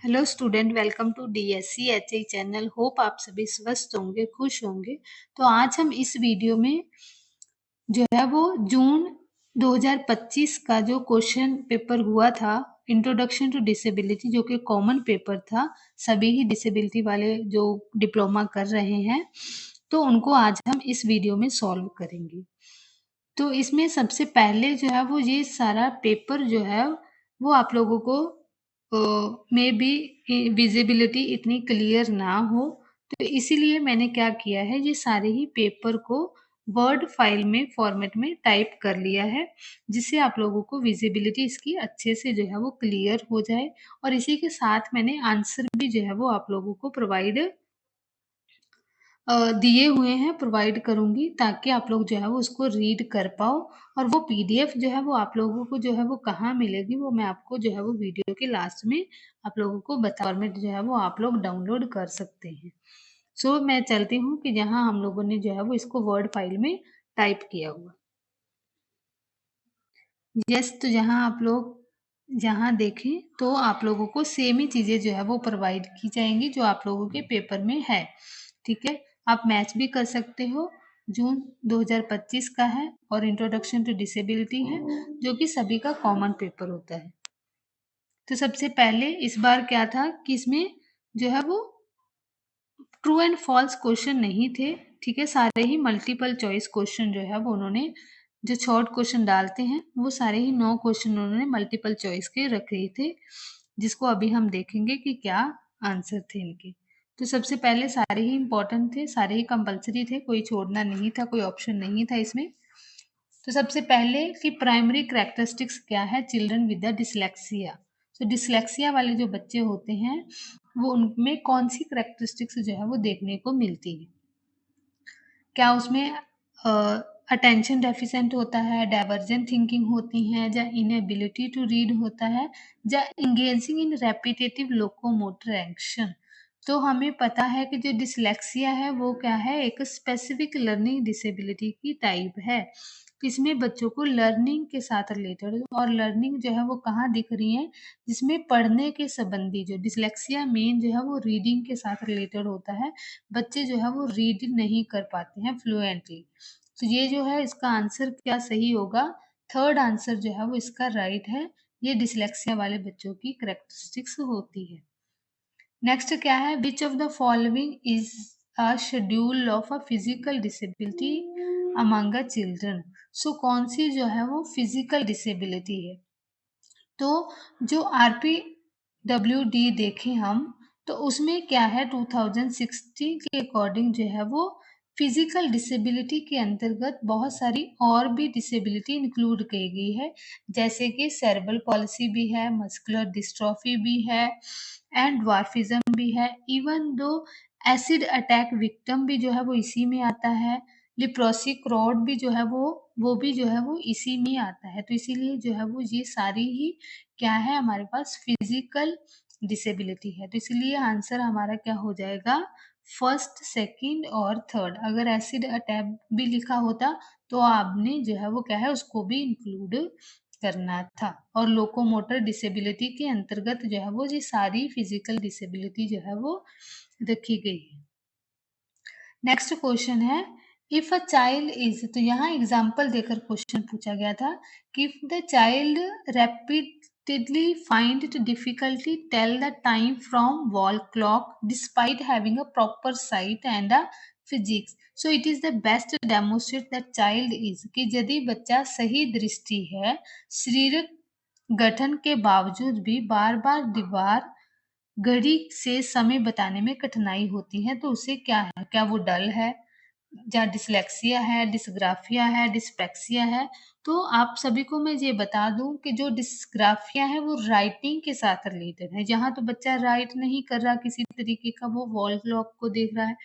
Hello student, welcome to DSC HI channel. Hope आप सभी स्वस्थ होंगे, खुश होंगे। तो आज हम इस वीडियो में जो है वो जून 2025 का जो क्वेश्चन पेपर हुआ था, इंट्रोडक्शन टू डिसेबिलिटी, जो कि कॉमन पेपर था, सभी ही डिसेबिलिटी वाले जो डिप्लोमा कर रहे हैं, तो उनको आज हम इस वीडियो में सॉल्व करेंगे। तो इसमें सबसे पहले जो है वो ये सारा पेपर जो है वो आप लोगों को में भी विजिबिलिटी इतनी क्लियर ना हो, तो इसीलिए मैंने क्या किया है, ये सारे ही पेपर को वर्ड फाइल में फॉर्मेट में टाइप कर लिया है, जिससे आप लोगों को विजिबिलिटी इसकी अच्छे से जो है वो क्लियर हो जाए। और इसी के साथ मैंने आंसर भी जो है वो आप लोगों को प्रोवाइड दिए हुए हैं, प्रोवाइड करूँगी, ताकि आप लोग जो है वो उसको रीड कर पाओ। और वो पीडीएफ जो है वो आप लोगों को जो है वो कहाँ मिलेगी, वो मैं आपको जो है वो वीडियो के लास्ट में आप लोगों को फॉर्मेट जो है वो आप लोग डाउनलोड कर सकते हैं। सो मैं चलती हूँ कि जहाँ हम लोगों ने जो है वो इसको वर्ड फाइल में टाइप किया हुआ। यस, तो जहाँ देखें तो आप लोगों को सेम ही चीज़ें जो है वो प्रोवाइड की जाएंगी जो आप लोगों के पेपर में है। ठीक है, आप मैच भी कर सकते हो। जून 2025 का है और इंट्रोडक्शन टू डिसेबिलिटी है, जो कि सभी का कॉमन पेपर होता है। तो सबसे पहले इस बार क्या था कि इसमें जो है वो ट्रू एंड फॉल्स क्वेश्चन नहीं थे। ठीक है, सारे ही मल्टीपल चॉइस क्वेश्चन जो है वो उन्होंने, जो शॉर्ट क्वेश्चन डालते हैं, वो सारे ही 9 क्वेश्चन उन्होंने मल्टीपल चॉइस के रखे थे, जिसको अभी हम देखेंगे कि क्या आंसर थे इनके। तो सबसे पहले सारे ही इंपॉर्टेंट थे, सारे ही कंपलसरी थे, कोई छोड़ना नहीं था, कोई ऑप्शन नहीं था इसमें। तो सबसे पहले कि प्राइमरी कैरेक्टरिस्टिक्स क्या है चिल्ड्रन विद द डिसलेक्सिया। तो डिसलेक्सिया वाले जो बच्चे होते हैं वो उनमें कौन सी कैरेक्टरिस्टिक्स जो है वो देखने को मिलती है। क्या उसमें अटेंशन डेफिशिएंट होता है, डाइवर्जेंट थिंकिंग होती है, या इनएबिलिटी टू रीड होता है, या इंगेजिंग इन रेपिटेटिव लोकोमोटर एक्शन। तो हमें पता है कि जो डिसलेक्सिया है वो क्या है, एक स्पेसिफिक लर्निंग डिसेबिलिटी की टाइप है। इसमें बच्चों को लर्निंग के साथ रिलेटेड, और लर्निंग जो है वो कहाँ दिख रही है, जिसमें पढ़ने के संबंधी, जो डिसलेक्सिया मेन जो है वो रीडिंग के साथ रिलेटेड होता है। बच्चे जो है वो रीड नहीं कर पाते हैं फ्लुएंटली। तो ये जो है इसका आंसर क्या सही होगा, थर्ड आंसर जो है वो इसका राइट है। ये डिसलेक्सिया वाले बच्चों की करेक्टरिस्टिक्स होती है। नेक्स्ट क्या है, which of the following is a schedule of a physical disability among a children. So कौन सी जो है वो फिजिकल डिसेबिलिटी है। तो जो RPWD देखें हम, तो उसमें क्या है, 2016 के अकॉर्डिंग जो है वो फिजिकल डिसेबिलिटी के अंतर्गत बहुत सारी और भी डिसेबिलिटी इंक्लूड की गई है, जैसे कि सेरेब्रल पॉलिसी भी है, मस्कुलर डिस्ट्रॉफी भी है, एंड ड्वार्फिज्म भी है। Even though acid attack victim भी जो है वो इसी में आता है। लिप्रोसी क्रॉड भी जो है वो भी जो है वो इसी में आता है। तो इसीलिए जो है वो ये सारी ही क्या है, हमारे पास फिजिकल डिसेबिलिटी है। तो इसलिए आंसर हमारा क्या हो जाएगा, फर्स्ट, सेकंड और थर्ड। अगर एसिड अटैक भी लिखा होता तो आपने जो है वो क्या है उसको भी इंक्लूड करना था। और लोकोमोटर डिसेबिलिटी के अंतर्गत जो है वो ये सारी फिजिकल डिसेबिलिटी जो है वो रखी गई है। नेक्स्ट क्वेश्चन है, इफ अ चाइल्ड इज, तो यहाँ एग्जाम्पल देकर क्वेश्चन पूछा गया था कि if the child repeatedly find it difficulty tell the time from wall clock despite having a proper sight and a physics, so it is the best to demonstrate that child is, कि यदि बच्चा सही दृष्टि है, शारीरिक गठन के बावजूद भी बार बार दीवार घड़ी से समय बताने में कठिनाई होती है, तो उसे क्या है, क्या वो डल है, या डिसलेक्सिया है, डिसग्राफिया है, डिस्पेक्सिया है। तो आप सभी को मैं ये बता दूं कि जो डिसग्राफिया है वो राइटिंग के साथ रिलेटेड है, जहाँ तो बच्चा राइट नहीं कर रहा किसी तरीके का, वो वॉल क्लॉक को देख रहा है।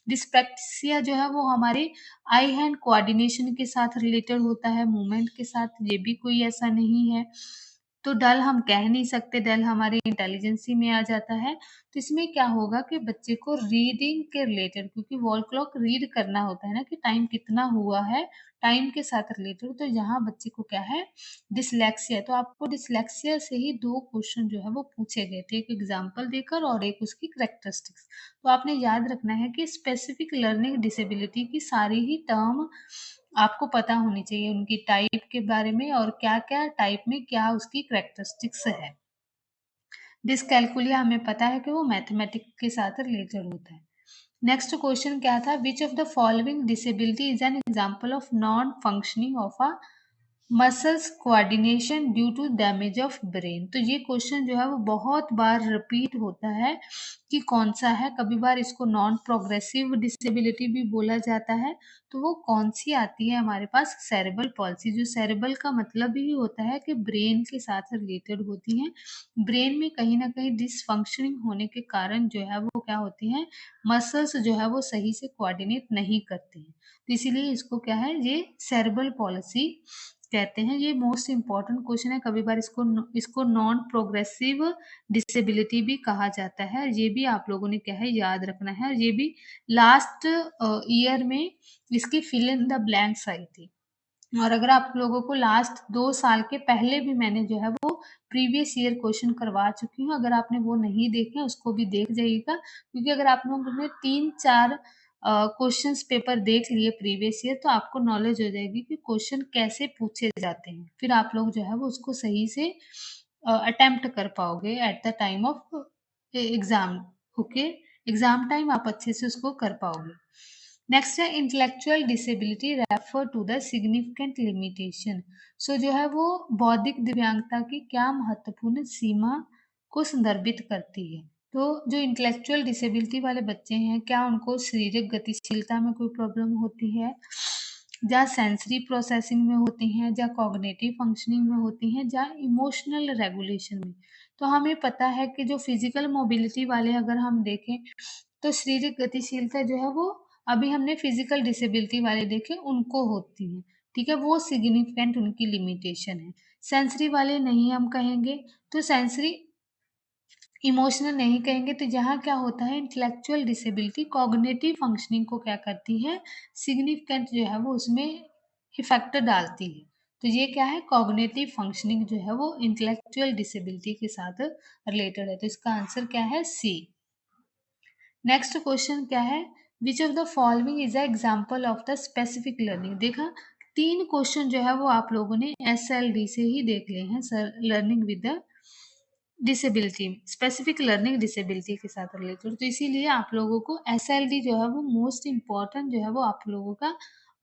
डिस्पेक्सिया जो है वो हमारे आई हैंड कोऑर्डिनेशन के साथ रिलेटेड होता है, मूवमेंट के साथ, ये भी कोई ऐसा नहीं है। तो डल हम कह नहीं सकते, डल हमारी इंटेलिजेंसी में आ जाता है। तो इसमें क्या होगा कि बच्चे को रीडिंग के रिलेटेड, क्योंकि वॉल क्लॉक रीड करना होता है ना कि टाइम कितना हुआ है, टाइम के साथ रिलेटेड, तो यहाँ बच्चे को क्या है, डिसलेक्सिया। तो आपको डिसलेक्सिया से ही 2 क्वेश्चन जो है वो पूछे गए थे, एक एग्जाम्पल देकर और एक उसकी कैरेक्टरिस्टिक्स। तो आपने याद रखना है कि स्पेसिफिक लर्निंग डिसेबिलिटी की सारी ही टर्म आपको पता होनी चाहिए, उनकी टाइप के बारे में और क्या-क्या टाइप में क्या उसकी कैरेक्टरिस्टिक्स है। डिसकैलकुलिया हमें पता है कि वो मैथमेटिक्स के साथ रिलेटेड होता है। नेक्स्ट क्वेश्चन क्या था, which of the following disability is an example of non functioning of a muscles coordination due to damage of brain. तो ये क्वेश्चन जो है वो बहुत बार रिपीट होता है कि कौन सा है, कभी बार इसको नॉन प्रोग्रेसिव डिसेबिलिटी भी बोला जाता है। तो वो कौन सी आती है हमारे पास, सेरेब्रल पॉल्सी, जो सेरेब्रल का मतलब ही होता है कि ब्रेन के साथ रिलेटेड होती हैं। ब्रेन में कहीं ना कहीं डिसफंक्शनिंग होने के कारण जो है वो क्या होती हैं, मसल्स जो है वो सही से कोऑर्डिनेट नहीं करते हैं। तो इसीलिए इसको क्या है, ये सेरेब्रल पॉलिसी कहते हैं। ये मोस्ट इंपॉर्टेंट क्वेश्चन है, कभी बार इसको नॉन प्रोग्रेसिव डिसेबिलिटी भी कहा जाता है। ये भी आप लोगों ने क्या है याद रखना है। ये भी लास्ट ईयर में इसकी फिल इन द ब्लैंक्स आई थी। और अगर आप लोगों को लास्ट 2 साल के पहले भी मैंने जो है वो प्रीवियस ईयर क्वेश्चन करवा चुकी हूँ, अगर आपने वो नहीं देखे उसको भी देख जाइएगा, क्योंकि अगर आप लोगों ने 3-4 क्वेश्चंस पेपर देख लिए प्रीवियस ईयर, तो आपको नॉलेज हो जाएगी कि क्वेश्चन कैसे पूछे जाते हैं। फिर आप लोग जो है वो उसको सही से अटेम्प्ट कर पाओगे at the time of exam. Okay, exam time आप अच्छे से उसको कर पाओगे। नेक्स्ट है intellectual disability refer to the significant limitation. So जो है वो बौद्धिक दिव्यांगता की क्या महत्वपूर्ण सीमा को संदर्भित करती है। तो जो इंटेलेक्चुअल डिसेबिलिटी वाले बच्चे हैं, क्या उनको शारीरिक गतिशीलता में कोई प्रॉब्लम होती है, या सेंसरी प्रोसेसिंग में होती हैं, या कॉग्निटिव फंक्शनिंग में होती हैं, या इमोशनल रेगुलेशन में। तो हमें पता है कि जो फिजिकल मोबिलिटी वाले अगर हम देखें, तो शारीरिक गतिशीलता जो है वो अभी हमने फिजिकल डिसेबिलिटी वाले देखे उनको होती है, ठीक है, वो सिग्निफिकेंट उनकी लिमिटेशन है। सेंसरी वाले नहीं हम कहेंगे, तो सेंसरी इमोशनल नहीं कहेंगे। तो यहाँ क्या होता है, इंटेलेक्चुअल डिसेबिलिटी कॉग्निटिव फंक्शनिंग को क्या करती है, सिग्निफिकेंट जो है वो उसमें इफेक्ट डालती है। तो ये क्या है, कॉग्निटिव फंक्शनिंग जो है वो इंटेलेक्चुअल डिसेबिलिटी के साथ रिलेटेड है। तो इसका आंसर क्या है, सी। नेक्स्ट क्वेश्चन क्या है, which of the following is a example of the specific learning. देखा, 3 क्वेश्चन जो है वो आप लोगों ने SLD से ही देख लिए हैं, sir, learning with the disability, specific learning disability के साथ रिलेटेड। तो इसीलिए आप लोगों को SLD जो है वो मोस्ट इम्पॉर्टेंट जो है वो आप लोगों का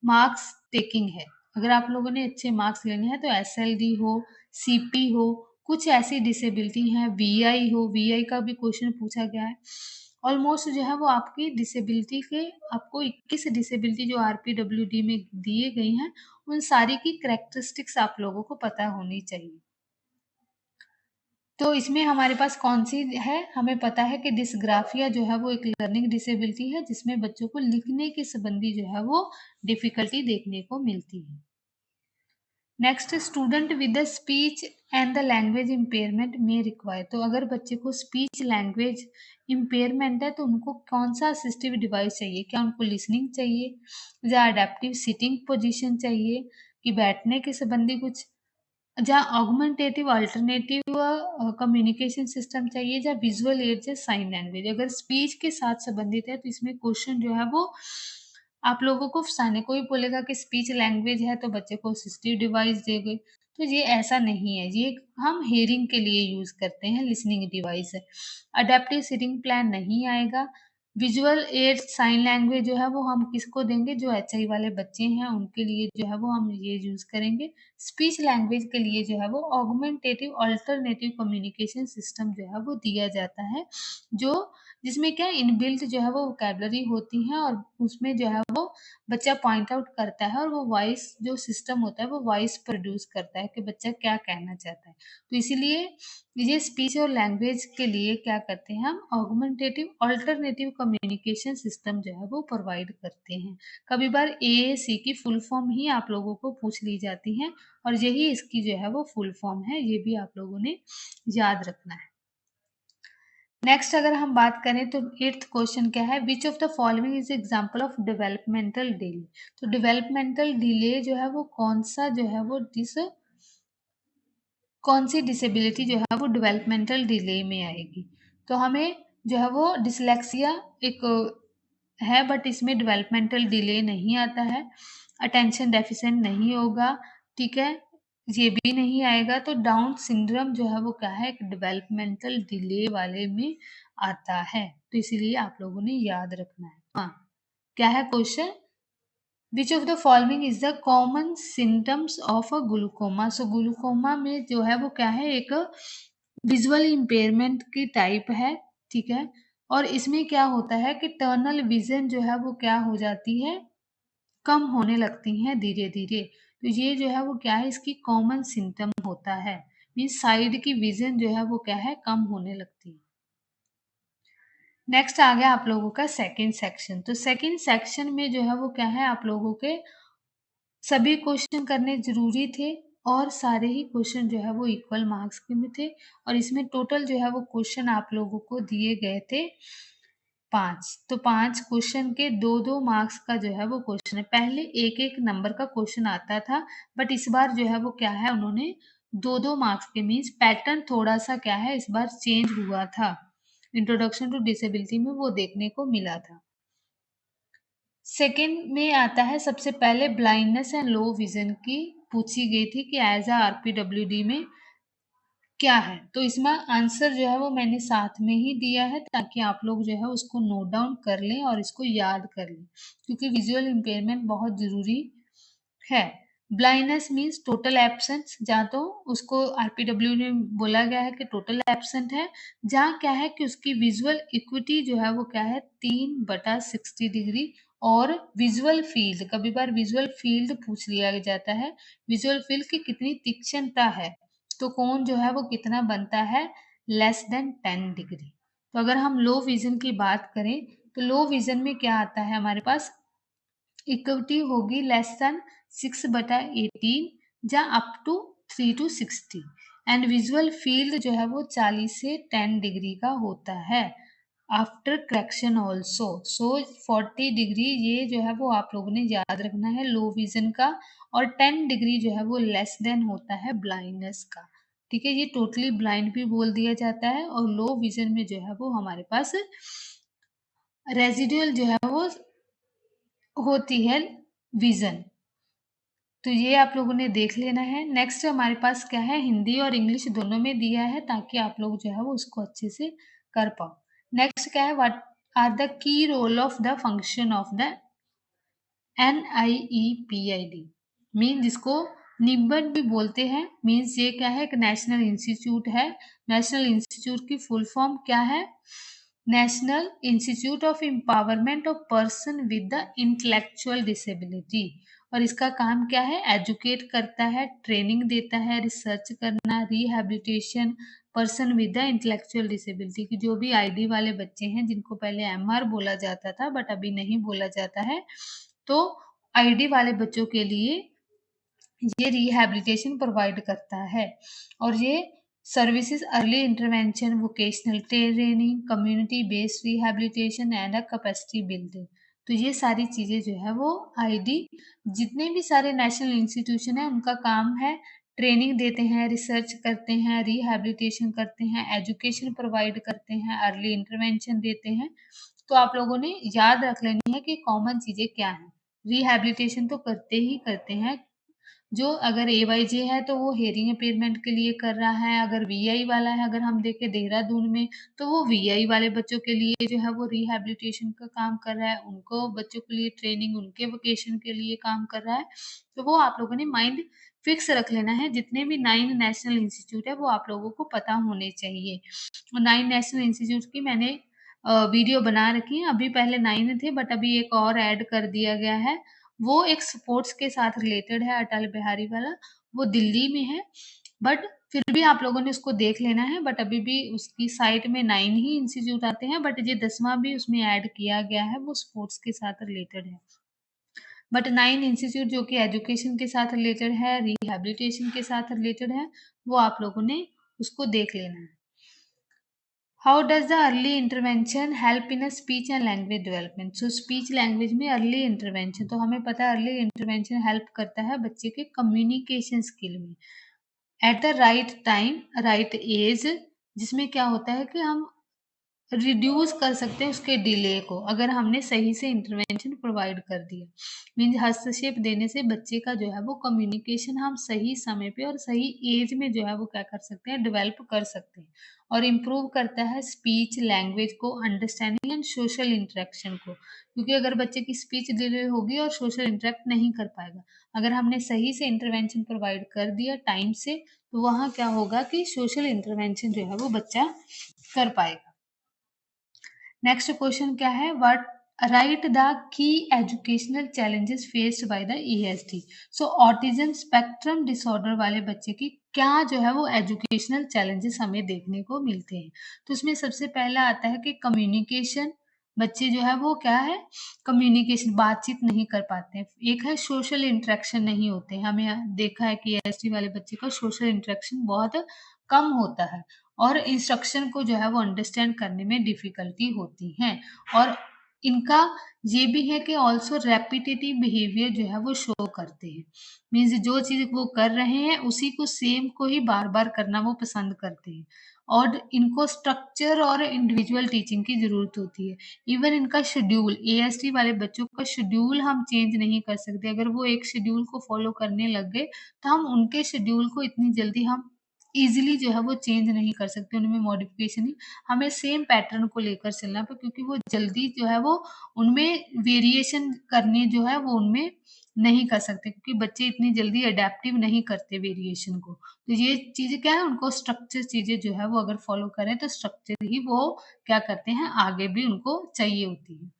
मार्क्स टेकिंग है। अगर आप लोगों ने अच्छे मार्क्स लेने हैं तो SLD हो, CP हो, कुछ ऐसी डिसेबिलिटी हैं, VI हो, VI का भी क्वेश्चन पूछा गया है। ऑलमोस्ट जो है वो आपकी डिसेबिलिटी के, आपको 21 डिसेबिलिटी जो RPWD में दिए गई हैं, उन सारी की कैरेक्टरिस्टिक्स आप लोगों को पता होनी चाहिए। तो इसमें हमारे पास कौन सी है, हमें पता है कि डिस्ग्राफिया जो है वो एक लर्निंग डिसेबिलिटी है, जिसमें बच्चों को लिखने के संबंधी जो है वो डिफिकल्टी देखने को मिलती है। Next, student with the speech and the language impairment में रिक्वायर। तो अगर बच्चे को स्पीच लैंग्वेज इम्पेयरमेंट है तो उनको कौन सा असिस्टिव डिवाइस चाहिए, क्या उनको लिसनिंग चाहिए, या अडेप्टिव सिटिंग पोजीशन चाहिए, कि बैठने के संबंधी कुछ, जहाँ ऑगमेंटेटिव अल्टरनेटिव कम्युनिकेशन सिस्टम चाहिए, या विजुअल एड या साइन लैंग्वेज। अगर स्पीच के साथ संबंधित है तो इसमें क्वेश्चन जो है वो आप लोगों को फंसाने, कोई बोलेगा कि स्पीच लैंग्वेज है तो बच्चे को असिस्टिव डिवाइस देंगे, तो ये ऐसा नहीं है, ये हम हेयरिंग के लिए यूज करते हैं, लिसनिंग डिवाइस है। अडेप्टिव सिटिंग प्लान नहीं आएगा। विजुअल एड साइन लैंग्वेज जो है वो हम किसको देंगे, जो HI वाले बच्चे हैं उनके लिए जो है वो हम ये यूज करेंगे। स्पीच लैंग्वेज के लिए जो है वो ऑगमेंटेटिव अल्टरनेटिव कम्युनिकेशन सिस्टम जो है वो दिया जाता है, जो जिसमें क्या इनबिल्ट जो है वो वोकैबुलरी होती है, और उसमें जो है वो बच्चा पॉइंट आउट करता है और वो वॉइस जो सिस्टम होता है वो वॉइस प्रोड्यूस करता है कि बच्चा क्या कहना चाहता है। तो इसीलिए ये स्पीच और लैंग्वेज के लिए क्या करते हैं हम ऑगमेंटेटिव अल्टरनेटिव कम्युनिकेशन सिस्टम जो है वो प्रोवाइड करते हैं। कभी बार एएसी की फुल फॉर्म ही आप लोगों को पूछ ली जाती है और यही इसकी जो है वो फुल फॉर्म है, ये भी आप लोगों ने याद रखना है। नेक्स्ट अगर हम बात करें तो 8th क्वेश्चन क्या है, which of the following is example of developmental delay. तो डेवलपमेंटल डिले जो है वो कौन सा जो है वो कौन सी डिसेबिलिटी जो है वो डेवलपमेंटल डिले में आएगी। तो हमें जो है वो डिसलेक्सिया एक है बट इसमें डेवलपमेंटल डिले नहीं आता है। अटेंशन डेफिशिएंट नहीं होगा, ठीक है, ये भी नहीं आएगा। तो डाउन सिंड्रोम जो है वो क्या है, एक डेवलपमेंटल डिले वाले में आता है, तो इसीलिए आप लोगों ने याद रखना है। हाँ, क्या है question, which of the following is the common symptoms of a glaucoma. So glaucoma में जो है वो क्या है, एक विजुअल इम्पेयरमेंट की टाइप है, ठीक है, और इसमें क्या होता है कि टर्नल विजन जो है वो क्या हो जाती है, कम होने लगती हैं धीरे धीरे। तो ये जो है वो क्या है, इसकी कॉमन सिम्टम होता है, मीन्स साइड की विजन जो है वो क्या है, कम होने लगती है। नेक्स्ट आ गया आप लोगों का सेकंड सेक्शन। तो सेकंड सेक्शन में जो है वो क्या है, आप लोगों के सभी क्वेश्चन करने जरूरी थे और सारे ही क्वेश्चन जो है वो इक्वल मार्क्स के में थे और इसमें टोटल जो है वो क्वेश्चन आप लोगों को दिए गए थे 5। तो 5 क्वेश्चन के 2-2 मार्क्स का जो है वो क्वेश्चन है। पहले एक एक नंबर का क्वेश्चन आता था बट इस बार जो है वो क्या है, उन्होंने 2-2 मार्क्स के, मीन्स पैटर्न थोड़ा सा क्या है इस बार चेंज हुआ था, इंट्रोडक्शन टू डिसेबिलिटी में वो देखने को मिला था। सेकंड में आता है सबसे पहले ब्लाइंडनेस एंड लो विजन की पूछी गई थी कि एज अ आरपीडब्ल्यूडी में क्या है। तो इसमें आंसर जो है वो मैंने साथ में ही दिया है ताकि आप लोग जो है उसको नोट डाउन कर लें और इसको याद कर लें, क्योंकि विजुअल इम्पेयरमेंट बहुत जरूरी है। ब्लाइंडनेस मीन्स टोटल एब्सेंस, जहाँ तो उसको आरपीडब्ल्यू में बोला गया है कि टोटल एब्सेंट है, जहाँ क्या है कि उसकी विजुअल इक्विटी जो है वो क्या है 3/60 डिग्री। और विजुअल फील्ड, कभी बार विजुअल फील्ड पूछ लिया जाता है, विजुअल फील्ड की कितनी तीक्ष्णता है, तो कोण जो है वो कितना बनता है, लेस देन 10 डिग्री। तो अगर हम लो विजन की बात करें तो लो विजन में क्या आता है हमारे पास, इक्विटी होगी लेस देन 6/18 जहाँ up to 3/60 and visual field जो है वो 40 से 10 डिग्री का होता है आफ्टर करेक्शन ऑल्सो। सो 40 डिग्री ये जो है वो आप लोगों ने याद रखना है लो विजन का, और 10 डिग्री जो है वो लेस देन होता है ब्लाइंडनेस का, ठीक है। ये टोटली ब्लाइंड भी बोल दिया जाता है और लो विजन में जो है वो हमारे पास रेजिडुअल जो है वो होती है विजन। तो ये आप लोगों ने देख लेना है। नेक्स्ट हमारे पास क्या है, हिंदी और इंग्लिश दोनों में दिया है ताकि आप लोग जो है वो उसको अच्छे से कर पाओ। नेक्स्ट क्या है, what are the key role of the function of the NIEPID, mean जिसको निबट भी बोलते हैं, मीन्स ये क्या है, एक नेशनल इंस्टीट्यूट है। नेशनल इंस्टीट्यूट की फुल फॉर्म क्या है, national institute of empowerment of person with the intellectual disability. और इसका काम क्या है, एजुकेट करता है, ट्रेनिंग देता है, रिसर्च करना, rehabilitation person with the intellectual disability की, जो भी आईडी वाले बच्चे हैं जिनको पहले MR बोला जाता था बट अभी नहीं बोला जाता है, तो आईडी वाले बच्चों के लिए ये रिहैबिलिटेशन प्रोवाइड करता है। और ये services early intervention, vocational training, community based rehabilitation and capacity building. तो ये सारी चीज़ें जो है वो आईडी, जितने भी सारे नेशनल इंस्टीट्यूशन है उनका काम है, ट्रेनिंग देते हैं, रिसर्च करते हैं, रिहैबिलिटेशन करते हैं, एजुकेशन प्रोवाइड करते हैं, अर्ली इंटरवेंशन देते हैं। तो आप लोगों ने याद रख लेनी है कि कॉमन चीज़ें क्या हैं। रिहैबिलिटेशन तो करते ही करते हैं, जो अगर AYJ है तो वो हेयरिंग इम्पेयरमेंट के लिए कर रहा है, अगर VI वाला है, अगर हम देखें देहरादून में, तो वो VI वाले बच्चों के लिए जो है वो रिहैबिलिटेशन का काम कर रहा है, उनको बच्चों के लिए ट्रेनिंग, उनके वोकेशन के लिए काम कर रहा है। तो वो आप लोगों ने माइंड फिक्स रख लेना है, जितने भी 9 नेशनल इंस्टीट्यूट है वो आप लोगों को पता होने चाहिए। और 9 नेशनल इंस्टीट्यूट की मैंने वीडियो बना रखी हैं। अभी पहले 9 थे बट अभी एक और ऐड कर दिया गया है। वो एक स्पोर्ट्स के साथ रिलेटेड है, अटल बिहारी वाला। वो दिल्ली में है बट फिर भी आप लोगों ने उसको देख लेना है। बट अभी भी उसकी साइट में 9 ही इंस्टीट्यूट आते हैं बट ये 10वां भी उसमें ऐड किया गया है, वो स्पोर्ट्स के साथ रिलेटेड है। बट 9 इंस्टीट्यूट जो कि एजुकेशन के साथ रिलेटेड है, रिहैबिलिटेशन के साथ रिलेटेड है, वो आप लोगों ने उसको देख लेना है। How does the early intervention help in a speech and language development? So speech language में अर्ली इंटरवेंशन, तो हमें पता है अर्ली इंटरवेंशन हेल्प करता है बच्चे के कम्युनिकेशन स्किल में at the right time, right age, जिसमें क्या होता है कि हम रिड्यूस कर सकते हैं उसके डिले को अगर हमने सही से इंटरवेंशन प्रोवाइड कर दिया। मीन्स हस्तक्षेप देने से बच्चे का जो है वो कम्युनिकेशन हम सही समय पे और सही एज में जो है वो क्या कर सकते हैं, डेवलप कर सकते हैं। और इम्प्रूव करता है स्पीच लैंग्वेज को, अंडरस्टैंडिंग एंड सोशल इंटरेक्शन को, क्योंकि अगर बच्चे की स्पीच डिले होगी और सोशल इंटरेक्ट नहीं कर पाएगा, अगर हमने सही से इंटरवेंशन प्रोवाइड कर दिया टाइम से, तो वहाँ क्या होगा कि सोशल इंटरवेंशन जो है वो बच्चा कर पाएगा। नेक्स्ट क्वेश्चन क्या है, what right the key educational challenges faced by the ESD. So autism spectrum disorder वाले बच्चे की क्या जो है वो एजुकेशनल चैलेंजेस हमें देखने को मिलते हैं। तो उसमें सबसे पहला आता है कि कम्युनिकेशन, बच्चे जो है वो क्या है, कम्युनिकेशन बातचीत नहीं कर पाते हैं। एक है सोशल इंटरेक्शन नहीं होते हैं, हमें देखा है कि एसटी वाले बच्चे का सोशल इंटरेक्शन बहुत कम होता है और इंस्ट्रक्शन को जो है वो अंडरस्टैंड करने में डिफिकल्टी होती है। और इनका ये भी है कि ऑल्सो रेपिटेटिव बिहेवियर जो है वो शो करते हैं। मीन्स जो चीज वो कर रहे हैं उसी को सेम को ही बार बार करना वो पसंद करते हैं। और इनको स्ट्रक्चर और इंडिविजुअल टीचिंग की जरूरत होती है। इवन इनका शेड्यूल, एएसटी वाले बच्चों का शेड्यूल हम चेंज नहीं कर सकते। अगर वो एक शेड्यूल को फॉलो करने लग गए तो हम उनके शेड्यूल को इतनी जल्दी हम ईज़िली जो है वो चेंज नहीं कर सकते, उनमें मॉडिफ़िकेशन ही, हमें सेम पैटर्न को लेकर चलना है क्योंकि वो जल्दी जो है वो उनमें वेरिएशन करने जो है वो उनमें नहीं कर सकते क्योंकि बच्चे इतनी जल्दी अडैप्टिव नहीं करते वेरिएशन को। तो ये चीज़ें क्या है, उनको स्ट्रक्चर चीज़ें जो है वो अगर फ़ॉलो करें तो स्ट्रक्चर ही वो क्या करते हैं, आगे भी उनको चाहिए होती है।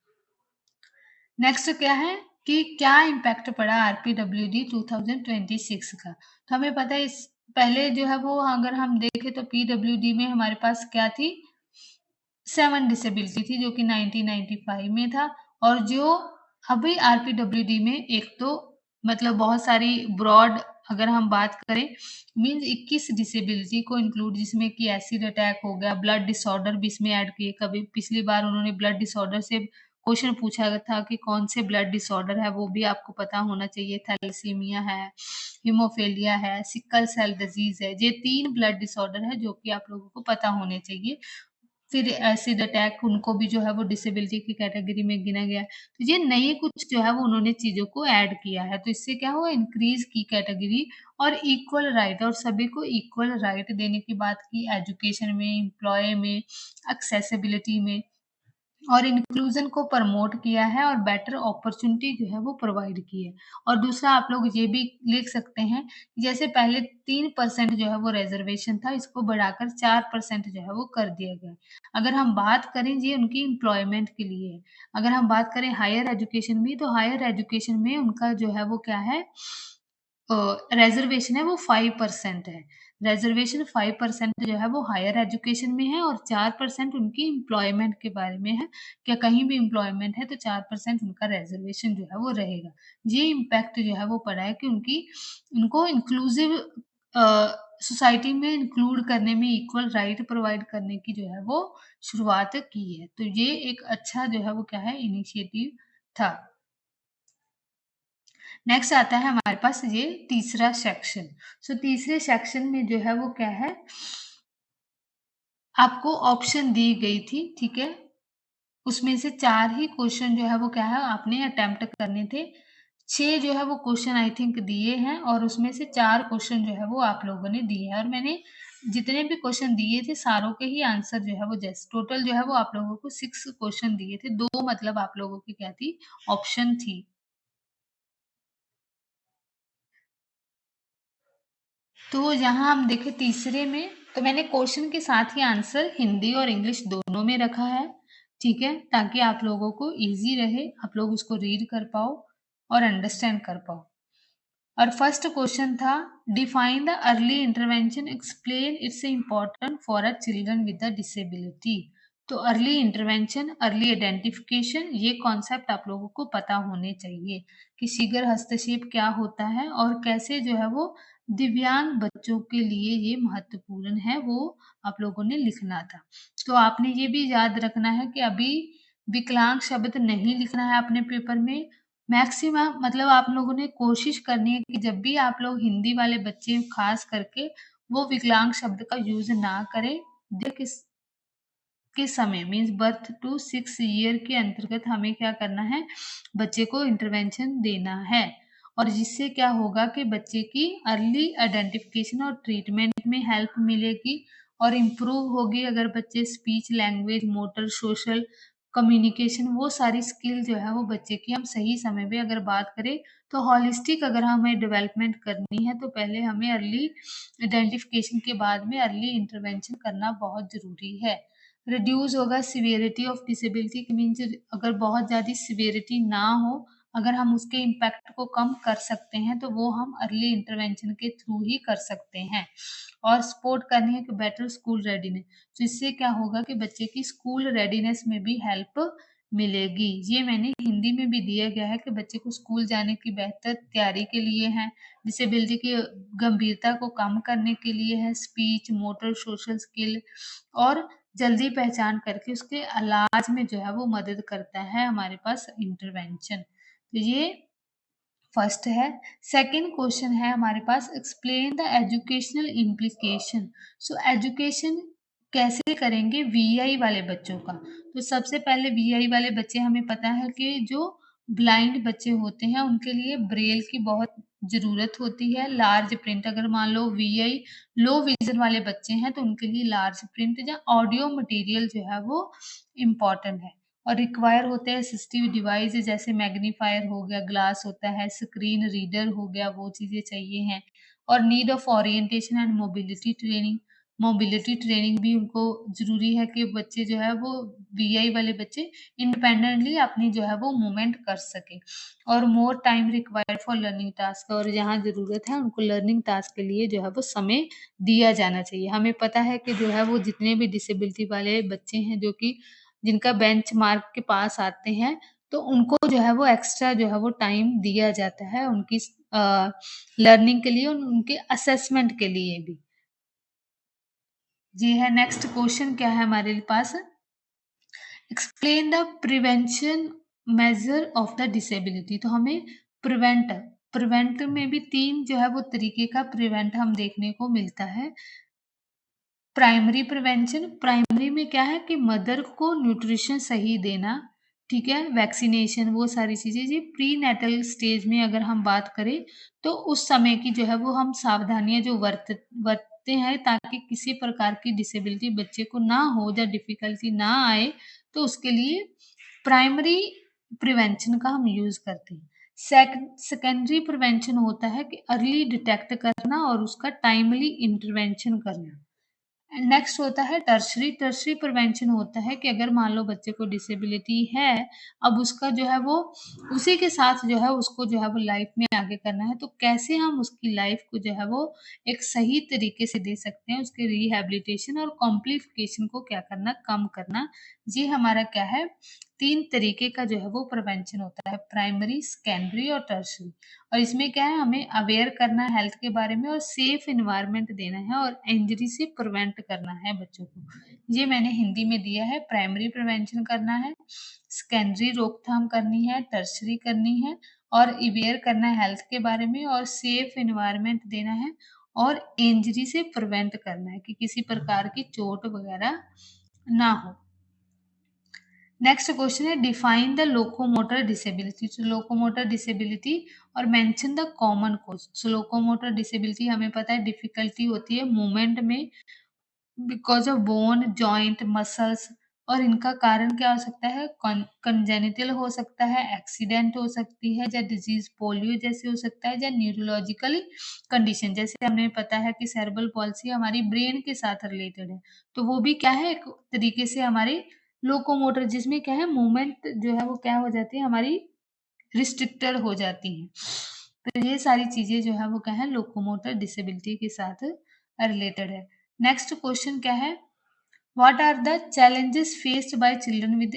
नेक्स्ट क्या है कि क्या इम्पैक्ट पड़ा आरपीडब्ल्यूडी 2026 का। तो हमें पता है इस पहले जो है वो अगर हम देखें तो पीडब्ल्यूडी में हमारे पास क्या थी, 7 डिसेबिलिटी थी जो कि 1995 में था। और जो अभी आरपीडब्ल्यूडी में एक तो मतलब बहुत सारी ब्रॉड अगर हम बात करें, मीन्स 21 डिसेबिलिटी को इंक्लूड, जिसमें कि एसिड अटैक हो गया, ब्लड डिसऑर्डर भी इसमें ऐड किए। कभी पिछली बार उन्होंने ब्लड डिसऑर्डर से क्वेश्चन पूछा था कि कौन से ब्लड डिसऑर्डर है, वो भी आपको पता होना चाहिए। थैलेसीमिया है, हीमोफीलिया है, सिकल सेल डिजीज है, ये 3 ब्लड डिसऑर्डर है जो कि आप लोगों को पता होने चाहिए। फिर एसिड अटैक, उनको भी जो है वो डिसेबिलिटी की कैटेगरी में गिना गया है। तो ये नई कुछ जो है वो उन्होंने चीज़ों को ऐड किया है। तो इससे क्या हुआ, इंक्रीज़ की कैटेगरी और इक्वल राइट, और सभी को इक्वल राइट देने की बात की एजुकेशन में, एम्प्लॉय में, एक्सेसिबिलिटी में, और इंक्लूजन को प्रमोट किया है और बेटर अपॉर्चुनिटी जो है वो प्रोवाइड की है। और दूसरा आप लोग ये भी लिख सकते हैं, जैसे पहले 3% जो है वो रिजर्वेशन था, इसको बढ़ाकर 4% जो है वो कर दिया गया है। अगर हम बात करें ये उनकी एम्प्लॉयमेंट के लिए है। अगर हम बात करें हायर एजुकेशन में, तो हायर एजुकेशन में उनका जो है वो क्या है, रिजर्वेशन है वो 5% है। रिजर्वेशन 5% जो है वो हायर एजुकेशन में है और 4% उनकी एम्प्लॉयमेंट के बारे में है। क्या कहीं भी एम्प्लॉयमेंट है तो 4% उनका रिजर्वेशन जो है वो रहेगा। ये इम्पैक्ट जो है वो पड़ा है कि उनको इंक्लूसिव सोसाइटी में इंक्लूड करने में, इक्वल राइट प्रोवाइड करने की जो है वो शुरुआत की है। तो ये एक अच्छा जो है वो क्या है, इनिशिएटिव था। नेक्स्ट आता है हमारे पास ये तीसरा सेक्शन। सो तीसरे सेक्शन में जो है वो क्या है, आपको ऑप्शन दी गई थी, ठीक है। उसमें से 4 ही क्वेश्चन जो है वो क्या है आपने अटेम्प्ट करने थे। 6 जो है वो क्वेश्चन आई थिंक दिए हैं और उसमें से 4 क्वेश्चन जो है वो आप लोगों ने दिए हैं। और मैंने जितने भी क्वेश्चन दिए थे सारों के ही आंसर जो है वो जैसे टोटल जो है वो आप लोगों को 6 क्वेश्चन दिए थे। 2 मतलब आप लोगों की क्या थी, ऑप्शन थी। तो यहाँ हम देखें तीसरे में, तो मैंने क्वेश्चन के साथ ही आंसर हिंदी और इंग्लिश दोनों में रखा है, ठीक है, ताकि आप लोगों को ईज़ी रहे, आप लोग उसको रीड कर पाओ और अंडरस्टैंड कर पाओ। और फर्स्ट क्वेश्चन था, define the early intervention, explain it's important for a children with the disability. तो अर्ली इंटरवेंशन, अर्ली आइडेंटिफिकेशन, ये कॉन्सेप्ट आप लोगों को पता होने चाहिए कि शीघ्र हस्तक्षेप क्या होता है और कैसे जो है वो दिव्यांग बच्चों के लिए ये महत्वपूर्ण है, वो आप लोगों ने लिखना था। तो आपने ये भी याद रखना है कि अभी विकलांग शब्द नहीं लिखना है अपने पेपर में। मैक्सिमम मतलब आप लोगों ने कोशिश करनी है कि जब भी आप लोग हिंदी वाले बच्चे खास करके वो विकलांग शब्द का यूज ना करें। किस के समय मीन्स बर्थ टू 6 ईयर के अंतर्गत हमें क्या करना है, बच्चे को इंटरवेंशन देना है। और जिससे क्या होगा कि बच्चे की अर्ली आइडेंटिफिकेशन और ट्रीटमेंट में हेल्प मिलेगी और इम्प्रूव होगी। अगर बच्चे speech, language, motor, social communication, वो सारी स्किल जो है वो बच्चे की हम सही समय पे अगर बात करें तो हॉलिस्टिक अगर हमें डेवलपमेंट करनी है तो पहले हमें अर्ली आइडेंटिफिकेशन के बाद में अर्ली इंटरवेंशन करना बहुत ज़रूरी है। रिड्यूस होगा सिवियरिटी ऑफ डिसेबिलिटी, मीन्स अगर बहुत ज़्यादा सिवियरिटी ना हो, अगर हम उसके इम्पैक्ट को कम कर सकते हैं तो वो हम अर्ली इंटरवेंशन के थ्रू ही कर सकते हैं। और सपोर्ट करनी है कि बेटर स्कूल रेडीनेस, तो इससे क्या होगा कि बच्चे की स्कूल रेडीनेस में भी हेल्प मिलेगी। ये मैंने हिंदी में भी दिया गया है कि बच्चे को स्कूल जाने की बेहतर तैयारी के लिए है, डिसेबिलिटी की गंभीरता को कम करने के लिए है, स्पीच, मोटर, सोशल स्किल और जल्दी पहचान करके उसके इलाज में जो है वो मदद करता है हमारे पास इंटरवेंशन। तो ये फर्स्ट है। सेकंड क्वेश्चन है हमारे पास, explain the educational implication. So education कैसे करेंगे वीआई वाले बच्चों का। तो सबसे पहले वीआई वाले बच्चे, हमें पता है कि जो ब्लाइंड बच्चे होते हैं उनके लिए ब्रेल की बहुत ज़रूरत होती है। लार्ज प्रिंट, अगर मान लो वीआई लो विजन वाले बच्चे हैं तो उनके लिए लार्ज प्रिंट या ऑडियो मटेरियल जो है वो इम्पॉर्टेंट है। और रिक्वायर होते हैं असिस्टिव डिवाइस, जैसे मैग्नीफायर हो गया, ग्लास होता है, स्क्रीन रीडर हो गया, वो चीज़ें चाहिए हैं। और need of orientation and mobility training, mobility training भी उनको ज़रूरी है कि बच्चे जो है वो वीआई वाले बच्चे इंडिपेंडेंटली अपनी जो है वो मूवमेंट कर सके। और more time required for learning task, और जहाँ ज़रूरत है उनको लर्निंग टास्क के लिए जो है वो समय दिया जाना चाहिए। हमें पता है कि जो है वो जितने भी डिसेबिलिटी वाले बच्चे हैं जो कि जिनका बेंचमार्क के पास आते हैं, तो उनको जो है वो एक्स्ट्रा जो है वो टाइम दिया जाता है उनकी लर्निंग के लिए और उनके असेसमेंट के लिए भी। जी है, नेक्स्ट क्वेश्चन क्या है हमारे पास, explain the prevention measure of the disability. तो हमें प्रिवेंट प्रिवेंट में भी तीन जो है वो तरीके का प्रिवेंट हम देखने को मिलता है। प्राइमरी प्रिवेंशन, प्राइमरी में क्या है कि मदर को न्यूट्रिशन सही देना, ठीक है, वैक्सीनेशन, वो सारी चीज़ें। ये प्री नेटल स्टेज में अगर हम बात करें तो उस समय की जो है वो हम सावधानियां जो बरतते हैं ताकि किसी प्रकार की डिसेबिलिटी बच्चे को ना हो या डिफिकल्टी ना आए, तो उसके लिए प्राइमरी प्रिवेंशन का हम यूज करते हैं। सेकेंडरी प्रिवेंशन होता है कि अर्ली डिटेक्ट करना और उसका टाइमली इंटरवेंशन करना। नेक्स्ट होता है टर्शरी, टर्शरी प्रिवेंशन होता है कि अगर मान लो बच्चे को डिसेबिलिटी है, अब उसका जो है वो उसी के साथ जो है उसको जो है वो लाइफ में आगे करना है, तो कैसे हम उसकी लाइफ को जो है वो एक सही तरीके से दे सकते हैं, उसके रिहैबिलिटेशन और कॉम्प्लिकेशन को क्या करना, कम करना। ये हमारा क्या है, तीन तरीके का जो है वो प्रिवेंशन होता है, प्राइमरी, सेकेंडरी और टर्शरी। और इसमें क्या है, हमें अवेयर करना है हेल्थ के बारे में और सेफ इन्वायरमेंट देना है और इंजरी से प्रिवेंट करना है बच्चों को। ये मैंने हिंदी में दिया है, प्राइमरी प्रिवेंशन करना है, सेकेंडरी रोकथाम करनी है, टर्शरी करनी है और अवेयर करना है हेल्थ के बारे में और सेफ इन्वायरमेंट देना है और इंजरी से प्रिवेंट करना है कि किसी प्रकार की चोट वगैरह ना हो। नेक्स्ट क्वेश्चन है, डिफाइन द लोकोमोटर डिसेबिलिटी। तो लोकोमोटर डिसेबिलिटी और mention the common cause. So locomotor disability हमें पता है डिफिकल्टी होती है मूवमेंट में because of bone, joint, muscles. और इनका कारण क्या हो सकता है, कंजेनिटल हो सकता है, एक्सीडेंट हो सकती है या डिजीज, पोलियो जैसे हो सकता है, या न्यूरोलॉजिकल कंडीशन, जैसे हमें पता है कि सेरेब्रल पॉलिसी हमारी ब्रेन के साथ रिलेटेड है, तो वो भी क्या है, एक तरीके से हमारी लोकोमोटर जिसमें क्या है मूवमेंट जो है वो क्या हो जाती है हमारी रिस्ट्रिक्टेड हो जाती हैं। तो ये सारी चीज़ें जो है वो क्या है लोकोमोटर डिसेबिलिटी के साथ रिलेटेड है। नेक्स्ट क्वेश्चन क्या है? What are the challenges faced by children with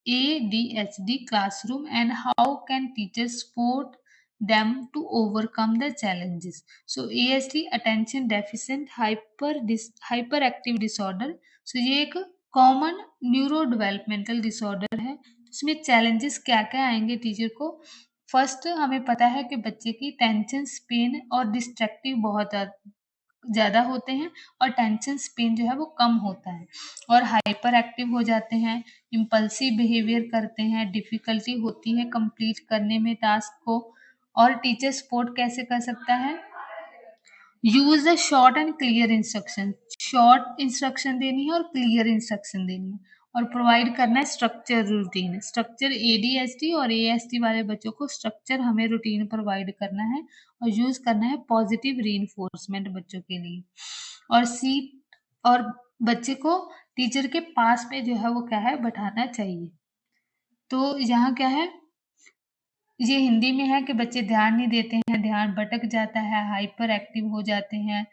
ADHD classroom and how can teachers support them to overcome the challenges? So ASD attention deficit hyperactive disorder. So ये एक common neuro developmental disorder है। इसमें challenges क्या क्या आएंगे teacher को? First हमें पता है कि बच्चे की टेंशन स्पेन और डिस्ट्रैक्टिव बहुत ज़्यादा होते हैं और टेंशन स्पेन जो है वो कम होता है और हाइपर एक्टिव हो जाते हैं, इम्पल्सिव बिहेवियर करते हैं, डिफ़िकल्टी होती है कंप्लीट करने में टास्क को। और टीचर सपोर्ट कैसे कर सकता है? Use the short and clear instruction. Short instruction देनी है और क्लियर इंस्ट्रक्शन देनी है और प्रोवाइड करना है स्ट्रक्चर रूटीन। स्ट्रक्चर एडीएचडी और एएसडी वाले बच्चों को स्ट्रक्चर हमें रूटीन प्रोवाइड करना है और यूज़ करना है पॉजिटिव रीइंफोर्समेंट बच्चों के लिए। और सी और बच्चे को टीचर के पास में जो है वो क्या है बैठाना चाहिए। तो यहाँ क्या है, ये हिंदी में है कि बच्चे ध्यान नहीं देते हैं, ध्यान भटक जाता है, हाइपर एक्टिव हो जाते हैं,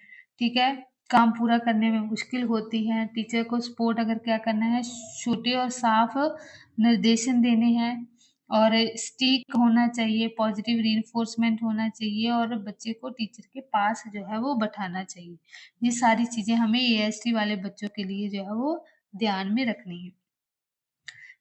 ठीक है? काम पूरा करने में मुश्किल होती है। टीचर को सपोर्ट अगर क्या करना है, छोटे और साफ निर्देशन देने हैं और स्टिक होना चाहिए, पॉजिटिव रीइंफोर्समेंट होना चाहिए और बच्चे को टीचर के पास जो है वो बैठाना चाहिए। ये सारी चीज़ें हमें एएसडी वाले बच्चों के लिए जो है वो ध्यान में रखनी है।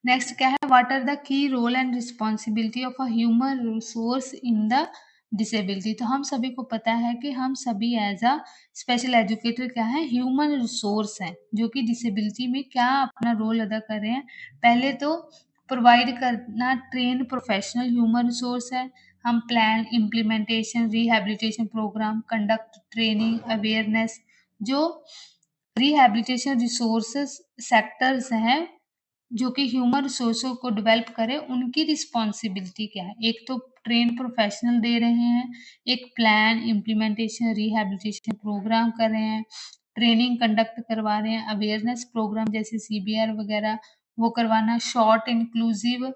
नेक्स्ट क्या है? What are the key role and responsibility of a human resource in the disability? तो हम सभी को पता है कि हम सभी एज अ स्पेशल एजुकेटर क्या है ह्यूमन रिसोर्स हैं जो कि डिसेबिलिटी में क्या अपना रोल अदा कर रहे हैं। पहले तो प्रोवाइड करना ट्रेन प्रोफेशनल ह्यूमन रिसोर्स है। हम plan implementation rehabilitation programme conduct training awareness जो रिहैबिलिटेशन रिसोर्सेस सेक्टर्स हैं जो कि ह्यूमन रिसोर्सों को डेवलप करें, उनकी रिस्पॉन्सिबिलिटी क्या है? एक तो ट्रेन प्रोफेशनल दे रहे हैं, एक प्लान, इम्प्लीमेंटेशन, रिहैबिलिटेशन प्रोग्राम कर रहे हैं, ट्रेनिंग कंडक्ट करवा रहे हैं, अवेयरनेस प्रोग्राम जैसे सीबीआर वगैरह वो करवाना, short inclusive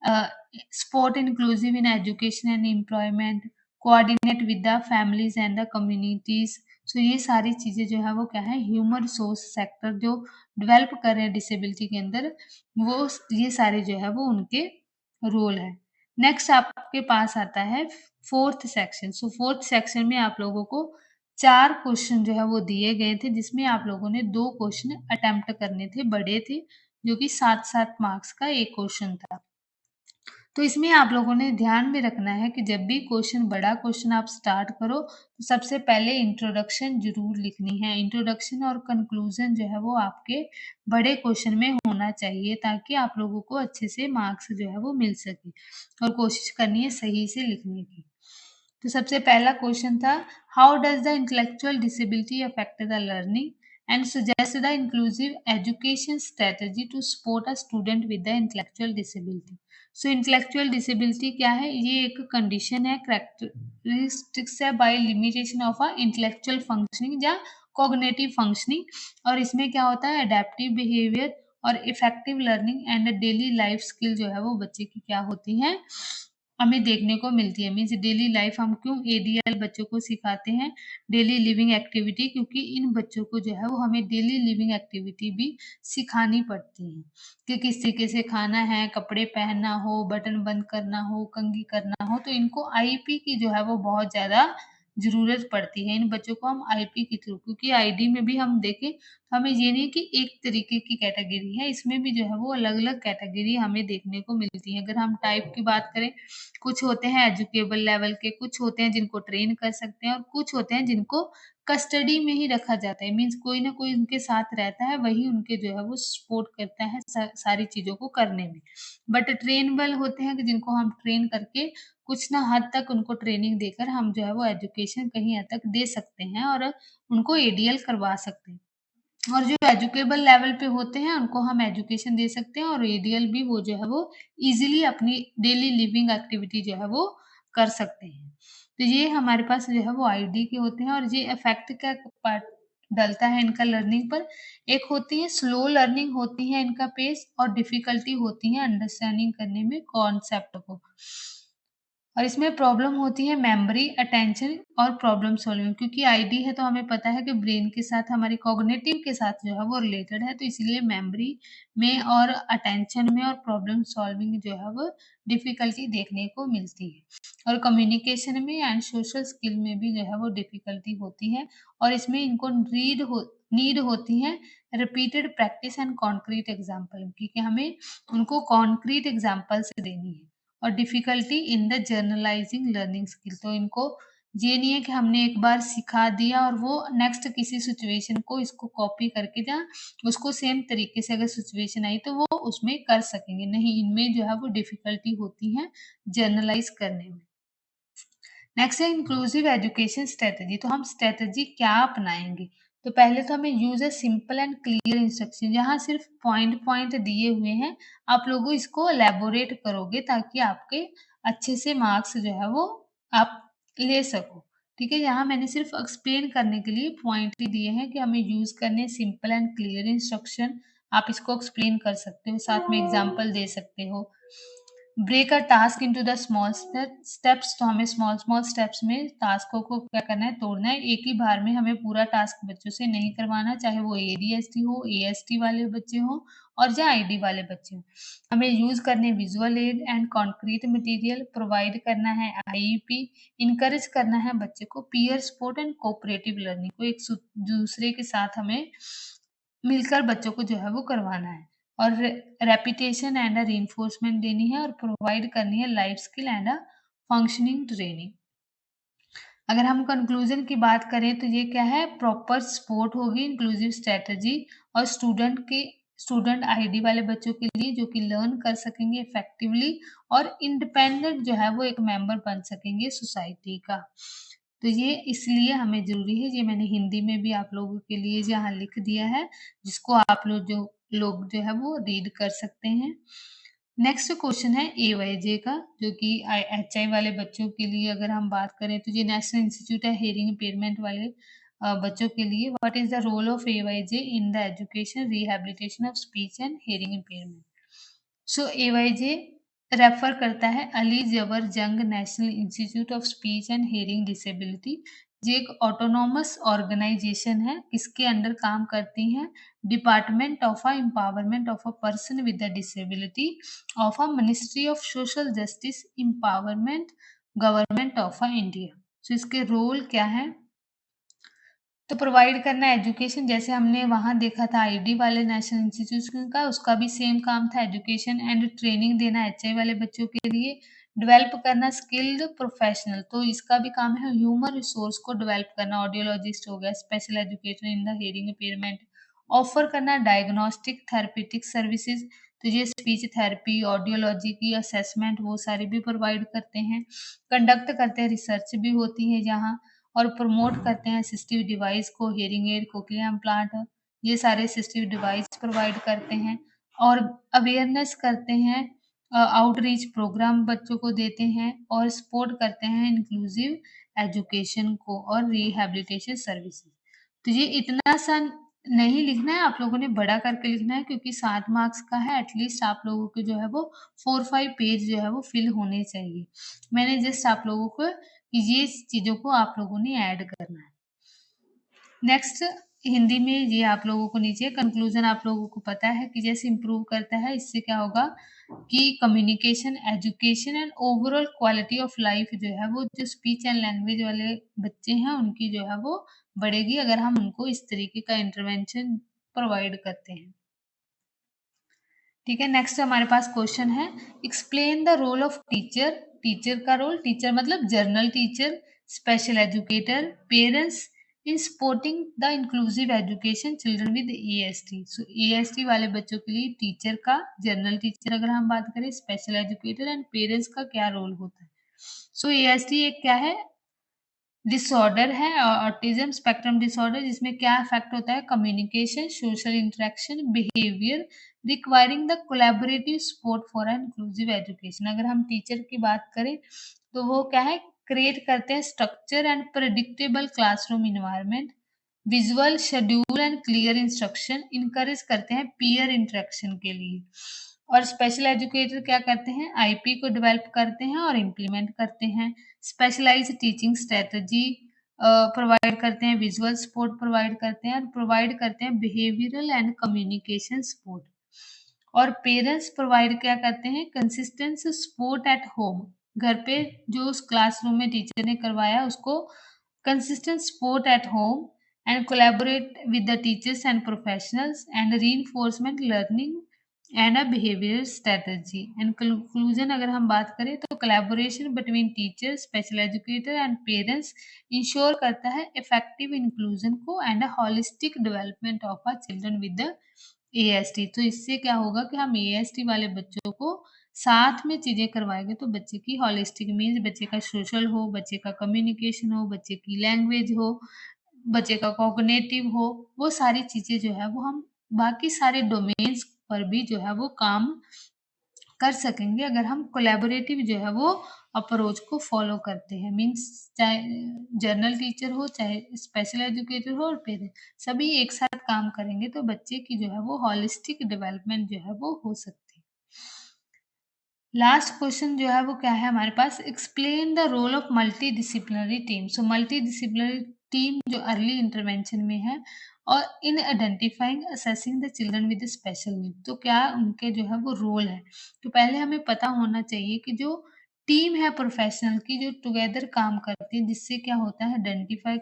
support inclusive in education and employment, coordinate with the families and the communities. So ये सारी चीज़ें जो है वो क्या है ह्यूमन रिसोर्स सेक्टर जो डेवलप कर रहे हैं डिसेबिलिटी के अंदर वो ये सारे जो है वो उनके रोल है। नेक्स्ट आपके पास आता है फोर्थ सेक्शन। सो फोर्थ सेक्शन में आप लोगों को 4 क्वेश्चन जो है वो दिए गए थे जिसमें आप लोगों ने 2 क्वेश्चन अटेम्प्ट करने थे, बड़े थे, जो कि 7-7 मार्क्स का 1 क्वेश्चन था। तो इसमें आप लोगों ने ध्यान में रखना है कि जब भी बड़ा क्वेश्चन आप स्टार्ट करो तो सबसे पहले इंट्रोडक्शन जरूर लिखनी है। इंट्रोडक्शन और कंक्लूजन जो है वो आपके बड़े क्वेश्चन में होना चाहिए ताकि आप लोगों को अच्छे से मार्क्स जो है वो मिल सके और कोशिश करनी है सही से लिखने की। तो सबसे पहला क्वेश्चन था, how does the intellectual disability affect the learning and suggest the inclusive education strategy to support a student with the intellectual disability? So intellectual disability क्या है? ये एक कंडीशन है, करेक्टरिस्टिक्स है by limitation of a intellectual functioning या cognitive functioning. और इसमें क्या होता है एडेप्टिव बिहेवियर और effective learning and daily life skill जो है वो बच्चे की क्या होती हैं हमें देखने को मिलती है। मीन्स डेली लाइफ हम क्यों एडीएल बच्चों को सिखाते हैं? डेली लिविंग एक्टिविटी, क्योंकि इन बच्चों को जो है वो हमें डेली लिविंग एक्टिविटी भी सिखानी पड़ती है कि किस तरीके से खाना है, कपड़े पहनना हो, बटन बंद करना हो, कंघी करना हो। तो इनको आईपी की जो है वो बहुत ज़्यादा ज़रूरत पड़ती है। इन बच्चों को हम आईपी के थ्रू, क्योंकि आईडी में भी हम देखें तो हमें ये नहीं कि एक तरीके की कैटेगरी है, इसमें भी जो है वो अलग-अलग कैटेगरी हमें देखने को मिलती है। अगर हम टाइप की बात करें, कुछ होते हैं एजुकेबल लेवल के, कुछ होते हैं जिनको ट्रेन कर सकते हैं और कुछ होते हैं जिनको कस्टडी में ही रखा जाता है। मीन्स कोई ना कोई उनके साथ रहता है, वही उनके जो है वो सपोर्ट करता है सारी चीज़ों को करने में। बट ट्रेनेबल होते हैं कि जिनको हम ट्रेन करके कुछ ना हद तक उनको ट्रेनिंग देकर हम जो है वो एजुकेशन कहीं हद तक दे सकते हैं और उनको एडीएल करवा सकते हैं। और जो एजुकेबल लेवल पे होते हैं उनको हम एजुकेशन दे सकते हैं और एडीएल भी वो जो है वो ईज़िली अपनी डेली लिविंग एक्टिविटी जो है वो कर सकते हैं। तो ये हमारे पास जो है वो आईडी के होते हैं और ये इफ़ेक्ट क्या डलता है इनका लर्निंग पर। एक होती है स्लो लर्निंग होती है इनका पेस, और डिफ़िकल्टी होती है अंडरस्टैंडिंग करने में कॉन्सेप्ट को। और इसमें प्रॉब्लम होती है मेमोरी, अटेंशन और प्रॉब्लम सॉल्विंग, क्योंकि आईडी है तो हमें पता है कि ब्रेन के साथ हमारी कॉग्निटिव के साथ जो है वो रिलेटेड है, तो इसीलिए मेमोरी में और अटेंशन में और प्रॉब्लम सॉल्विंग जो है वो डिफ़िकल्टी देखने को मिलती है। और कम्युनिकेशन में एंड सोशल स्किल में भी जो है वो डिफ़िकल्टी होती है, और इसमें इनको नीड होती है repeated practice and concrete example, क्योंकि हमें उनको कॉन्क्रीट एग्ज़ाम्पल्स देनी है। और difficulty in the generalizing learning skill, तो इनको ये नहीं है कि हमने एक बार सिखा दिया और वो नेक्स्ट किसी सिचुएशन को इसको कॉपी करके या उसको सेम तरीके से अगर सिचुएशन आई तो वो उसमें कर सकेंगे, नहीं, इनमें जो है वो डिफ़िकल्टी होती है जर्नलाइज़ करने में। नेक्स्ट है इंक्लूसिव एजुकेशन स्ट्रेटजी, तो हम स्ट्रेटजी क्या अपनाएंगे? तो पहले तो हमें use a simple and clear instruction, जहाँ सिर्फ पॉइंट पॉइंट दिए हुए हैं, आप लोगों इसको एलेबोरेट करोगे ताकि आपके अच्छे से मार्क्स जो है वो आप ले सको। ठीक है, यहाँ मैंने सिर्फ एक्सप्लेन करने के लिए पॉइंट ही दिए हैं कि हमें यूज करने सिंपल एंड क्लियर इंस्ट्रक्शन। आप इसको एक्सप्लेन कर सकते हो, साथ में एग्जाम्पल दे सकते हो। Break a task into the small steps, तो हमें स्मॉल स्मॉल स्टेप्स में टास्कों को क्या करना है, तोड़ना है। एक ही बार में हमें पूरा टास्क बच्चों से नहीं करवाना, चाहे वो एडीएसटी हो, एएसटी वाले बच्चे हों और या आईडी वाले बच्चे हों। हमें यूज करने visual add and concrete material, provide करना है आईईपी, इनकरेज करना है बच्चे को peer support and cooperative learning को, एक दूसरे के साथ हमें मिलकर बच्चों को जो है वो करवाना है। और रेपिटेशन एंड अ रीइंफोर्समेंट देनी है और प्रोवाइड करनी है life skill and a functioning training. अगर हम कंक्लूजन की बात करें तो ये क्या है, प्रॉपर सपोर्ट होगी इंक्लूसिव स्ट्रेटजी, और स्टूडेंट आईडी वाले बच्चों के लिए जो कि लर्न कर सकेंगे इफेक्टिवली और इंडिपेंडेंट जो है वो एक मेंबर बन सकेंगे सोसाइटी का। तो ये इसलिए हमें ज़रूरी है, ये मैंने हिंदी में भी आप लोगों के लिए यहाँ लिख दिया है, जिसको आप लोग जो है वो रीड कर सकते हैं। नेक्स्ट क्वेश्चन है एवाईजे का, जो कि एचआई वाले बच्चों के लिए अगर हम बात करें तो ये नेशनल इंस्टीट्यूट है हेयरिंग इम्पेयरमेंट वाले बच्चों के लिए। What is the role of AYJ in the education rehabilitation of speech and hearing impairment? So AYJ refer करता है अली जबर Jung national institute of speech and hearing disability. ये एक ऑटोनॉमस ऑर्गेनाइजेशन है, किसके अंडर काम करती हैं, department of empowerment of a person with the disability of a ministry of social justice empowerment government of a India. So इसके रोल क्या है, तो प्रोवाइड करना एजुकेशन, जैसे हमने वहाँ देखा था आईडी वाले नेशनल इंस्टीट्यूशन का, उसका भी सेम काम था, एजुकेशन एंड ट्रेनिंग देना एचआई वाले बच्चों के लिए। डेवलप करना स्किल्ड प्रोफेशनल, तो इसका भी काम है ह्यूमन रिसोर्स को डेवलप करना, ऑडियोलॉजिस्ट हो गया, special educator in the hearing impairment. Offer करना डायग्नोस्टिक थेरेपेटिक सर्विसेज, तो ये स्पीच थेरेपी, ऑडियोलॉजी की असेसमेंट वो सारी भी प्रोवाइड करते हैं। कंडक्ट करते हैं, रिसर्च भी होती है यहाँ। और प्रमोट करते हैं असिस्टिव डिवाइस को, हियरिंग एड, कोक्लियर इम्प्लांट, ये सारे असिस्टिव डिवाइस प्रोवाइड करते हैं। और अवेयरनेस करते हैं, आउटरीच प्रोग्राम बच्चों को देते हैं और सपोर्ट करते हैं इंक्लूसिव एजुकेशन को और रिहैबिलिटेशन सर्विसेज। तो ये इतना सा नहीं लिखना है, आप लोगों ने बड़ा करके लिखना है, क्योंकि 7 मार्क्स का है, एटलीस्ट आप लोगों के जो है वो 4-5 पेज जो है वो फिल होने चाहिए। मैंने जस्ट आप लोगों को ये चीज़ों को आप लोगों ने ऐड करना है। नेक्स्ट हिंदी में ये आप लोगों को नीचे कंक्लूजन आप लोगों को पता है कि जैसे इम्प्रूव करता है, इससे क्या होगा कि communication, education and overall quality of life जो है वो जो स्पीच एंड लैंग्वेज वाले बच्चे हैं उनकी जो है वो बढ़ेगी, अगर हम उनको इस तरीके का इंटरवेंशन प्रोवाइड करते हैं। ठीक है, नेक्स्ट हमारे पास क्वेश्चन है, explain the role of teacher. Teacher का रोल, टीचर मतलब general teacher, special educator, parents in supporting the inclusive education children with ASD. So ASD वाले बच्चों के लिए टीचर का, जर्नल टीचर अगर हम बात करें, स्पेशल एजुकेटर एंड पेरेंट्स का क्या रोल होता है। सो एएसटी एक क्या है, डिसऑर्डर है, ऑटिज्म स्पेक्ट्रम डिसऑर्डर, जिसमें क्या इफेक्ट होता है, communication, social interaction, behaviour requiring the collaborative support for an inclusive education. अगर हम टीचर की बात करें तो वो क्या है, क्रिएट करते हैं structure and predictable classroom environment, visual schedule and clear instruction encourage करते हैं पीयर इंटरेक्शन के लिए। और स्पेशल एजुकेटर क्या करते हैं, आईपी को डेवलप करते हैं और इम्प्लीमेंट करते हैं। स्पेशलाइज्ड टीचिंग स्ट्रेटजी प्रोवाइड करते हैं, विजुअल सपोर्ट प्रोवाइड करते हैं और प्रोवाइड करते हैं बिहेवियरल एंड कम्युनिकेशन सपोर्ट। और पेरेंट्स प्रोवाइड क्या करते हैं, कंसिस्टेंट सपोर्ट एट होम। घर पे जो उस क्लासरूम में टीचर ने करवाया उसको consistent support at home and collaborate with the teachers and professionals and reinforcement learning and a behaviour strategy. And conclusion अगर हम बात करें तो collaboration between teacher, special educator and parents ensure करता है इफेक्टिव इंक्लूजन को and a holistic development of a children with the AST. तो इससे क्या होगा कि हम एएसटी वाले बच्चों को साथ में चीज़ें करवाएँगे तो बच्चे की होलिस्टिक मीन्स बच्चे का सोशल हो, बच्चे का कम्युनिकेशन हो, बच्चे की लैंग्वेज हो, बच्चे का कॉग्निटिव हो, वो सारी चीज़ें जो है वो हम बाकी सारे डोमेन्स पर भी जो है वो काम कर सकेंगे अगर हम कोलैबोरेटिव जो है वो अप्रोच को फॉलो करते हैं। मीन्स चाहे जनरल टीचर हो, चाहे स्पेशल एजुकेटर हो और पेरेंट, सभी एक साथ काम करेंगे तो बच्चे की जो है वो होलिस्टिक डेवलपमेंट जो है वो हो सकती है। लास्ट क्वेश्चन जो है वो क्या है हमारे पास, explain the role of multi disciplinary team. So multi disciplinary team जो अर्ली इंटरवेंशन में है और in identifying assessing the children with special need, तो क्या उनके जो है वो रोल है। तो पहले हमें पता होना चाहिए कि जो टीम है प्रोफेशनल की जो टुगेदर काम करती है जिससे क्या होता है आइडेंटिफाई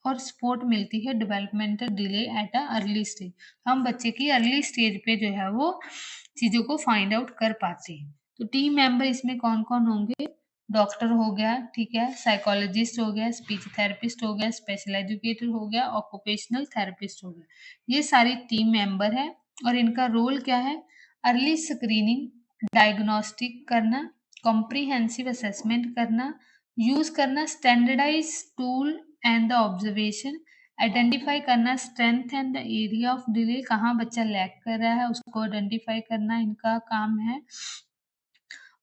और सपोर्ट मिलती है developmental delay at a early stage. हम बच्चे की अर्ली स्टेज पे जो है वो चीज़ों को फाइंड आउट कर पाते हैं। तो टीम मेंबर इसमें कौन-कौन होंगे? डॉक्टर हो गया, ठीक है, साइकोलॉजिस्ट हो गया, स्पीच थेरेपिस्ट हो गया, स्पेशल एजुकेटर हो गया, ऑक्यूपेशनल थेरेपिस्ट हो गया। ये सारी टीम मेंबर है और इनका रोल क्या है? अर्ली स्क्रीनिंग, डायग्नोस्टिक करना, कॉम्प्रिहेंसिव असेसमेंट करना, यूज़ करना standardized tool and the observation, identify करना strength and the area of delay, कहाँ बच्चा लैग कर रहा है उसको आइडेंटिफाई करना इनका काम है।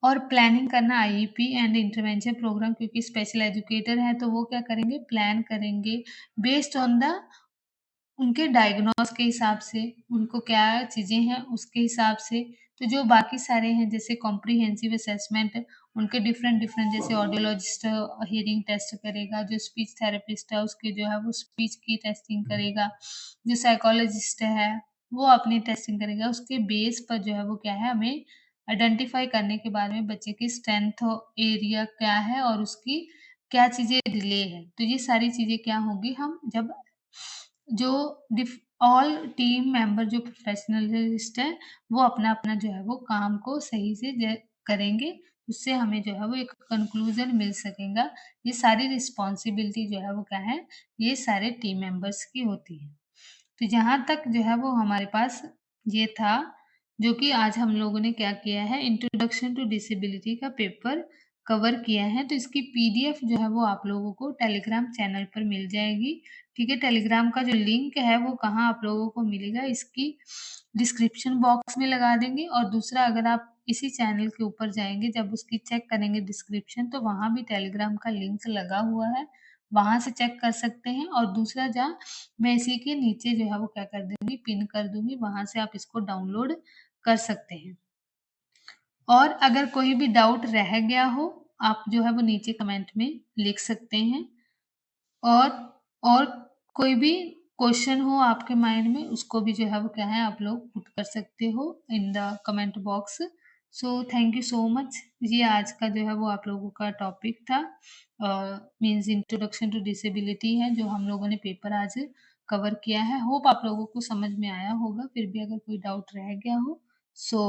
और प्लानिंग करना आईईपी एंड इंटरवेंशन प्रोग्राम, क्योंकि स्पेशल एजुकेटर हैं तो वो क्या करेंगे, प्लान करेंगे बेस्ड ऑन द उनके डायग्नोस के हिसाब से, उनको क्या चीज़ें हैं उसके हिसाब से। तो जो बाकी सारे हैं जैसे कॉम्प्रिहेंसिव असेसमेंट, उनके डिफरेंट जैसे ऑडियोलॉजिस्ट हियरिंग टेस्ट करेगा, जो स्पीच थेरेपिस्ट है उसके जो है वो स्पीच की टेस्टिंग करेगा, जो साइकोलॉजिस्ट है वो अपनी टेस्टिंग करेगा। उसके बेस पर जो है वो क्या है, हमें आइडेंटिफाई करने के बारे में बच्चे की स्ट्रेंथ एरिया क्या है और उसकी क्या चीज़ें डिले है। तो ये सारी चीज़ें क्या होंगी, हम जब जो डिफ ऑल टीम मेंबर जो प्रोफेशनलिस्ट है वो अपना-अपना जो है वो काम को सही से करेंगे, उससे हमें जो है वो एक कंक्लूजन मिल सकेगा। ये सारी रिस्पॉन्सिबिलिटी जो है वो क्या है, ये सारे टीम मेंबर्स की होती है। तो जहाँ तक जो है वो हमारे पास ये था, जो कि आज हम लोगों ने क्या किया है, इंट्रोडक्शन टू डिसेबिलिटी का पेपर कवर किया है। तो इसकी पीडीएफ जो है वो आप लोगों को टेलीग्राम चैनल पर मिल जाएगी। ठीक है, टेलीग्राम का जो लिंक है वो कहाँ आप लोगों को मिलेगा, इसकी डिस्क्रिप्शन बॉक्स में लगा देंगे। और दूसरा, अगर आप इसी चैनल के ऊपर जाएँगे, जब उसकी चेक करेंगे डिस्क्रिप्शन, तो वहाँ भी टेलीग्राम का लिंक लगा हुआ है, वहाँ से चेक कर सकते हैं। और दूसरा, जहाँ मैं इसी के नीचे जो है वो क्या कर दूँगी, पिन कर दूँगी, वहाँ से आप इसको डाउनलोड कर सकते हैं। और अगर कोई भी डाउट रह गया हो, आप जो है वो नीचे कमेंट में लिख सकते हैं। और और कोई भी क्वेश्चन हो आपके माइंड में, उसको भी जो है वो क्या है, आप लोग पुट कर सकते हो in the comment box. So thank you so much. ये आज का जो है वो आप लोगों का टॉपिक था, मीन्स इंट्रोडक्शन टू डिसेबिलिटी है जो हम लोगों ने पेपर आज कवर किया है। होप आप लोगों को समझ में आया होगा। फिर भी अगर कोई डाउट रह गया हो सो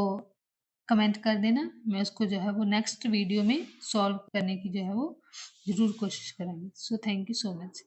कमेंट कर देना, मैं उसको जो है वो नेक्स्ट वीडियो में सॉल्व करने की जो है वो ज़रूर कोशिश करेंगे। So thank you so much.